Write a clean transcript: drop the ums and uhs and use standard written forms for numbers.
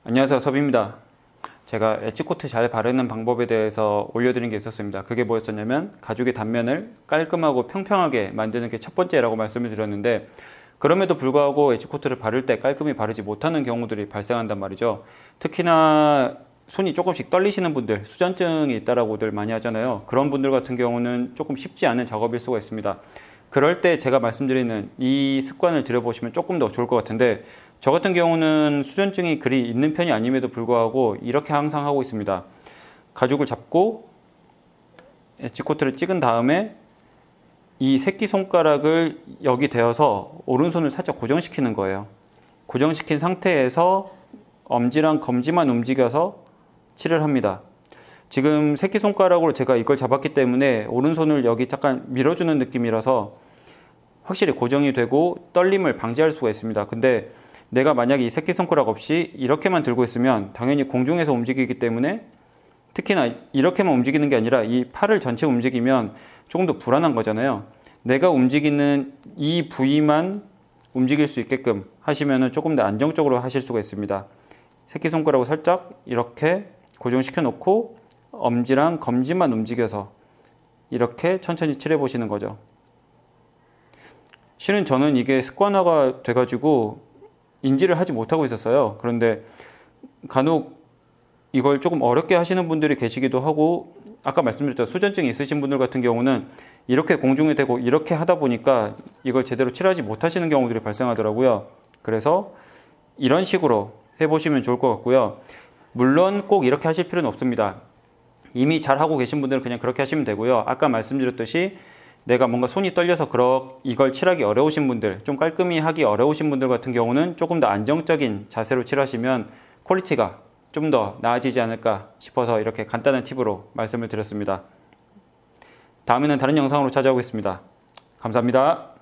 안녕하세요, 섭입니다. 제가 엣지코트 잘 바르는 방법에 대해서 올려드린 게 있었습니다. 그게 뭐였었냐면 가죽의 단면을 깔끔하고 평평하게 만드는 게 첫 번째라고 말씀을 드렸는데, 그럼에도 불구하고 엣지코트를 바를 때 깔끔히 바르지 못하는 경우들이 발생한단 말이죠. 특히나 손이 조금씩 떨리시는 분들, 수전증이 있다라고들 많이 하잖아요. 그런 분들 같은 경우는 조금 쉽지 않은 작업일 수가 있습니다. 그럴 때 제가 말씀드리는 이 습관을 들여보시면 조금 더 좋을 것 같은데, 저 같은 경우는 수전증이 그리 있는 편이 아님에도 불구하고 이렇게 항상 하고 있습니다. 가죽을 잡고 엣지코트를 찍은 다음에 이 새끼손가락을 여기 대어서 오른손을 살짝 고정시키는 거예요. 고정시킨 상태에서 엄지랑 검지만 움직여서 칠을 합니다. 지금 새끼손가락으로 제가 이걸 잡았기 때문에 오른손을 여기 잠깐 밀어주는 느낌이라서 확실히 고정이 되고 떨림을 방지할 수가 있습니다. 근데 내가 만약에 이 새끼손가락 없이 이렇게만 들고 있으면 당연히 공중에서 움직이기 때문에, 특히나 이렇게만 움직이는 게 아니라 이 팔을 전체 움직이면 조금 더 불안한 거잖아요. 내가 움직이는 이 부위만 움직일 수 있게끔 하시면 조금 더 안정적으로 하실 수가 있습니다. 새끼손가락을 살짝 이렇게 고정시켜 놓고 엄지랑 검지만 움직여서 이렇게 천천히 칠해 보시는 거죠. 실은 저는 이게 습관화가 돼가지고 인지를 하지 못하고 있었어요. 그런데 간혹 이걸 조금 어렵게 하시는 분들이 계시기도 하고, 아까 말씀드렸던 수전증이 있으신 분들 같은 경우는 이렇게 공중에 대고 이렇게 하다 보니까 이걸 제대로 칠하지 못하시는 경우들이 발생하더라고요. 그래서 이런 식으로 해보시면 좋을 것 같고요. 물론 꼭 이렇게 하실 필요는 없습니다. 이미 잘 하고 계신 분들은 그냥 그렇게 하시면 되고요. 아까 말씀드렸듯이 내가 뭔가 손이 떨려서 이걸 칠하기 어려우신 분들, 좀 깔끔히 하기 어려우신 분들 같은 경우는 조금 더 안정적인 자세로 칠하시면 퀄리티가 좀 더 나아지지 않을까 싶어서 이렇게 간단한 팁으로 말씀을 드렸습니다. 다음에는 다른 영상으로 찾아오겠습니다. 감사합니다.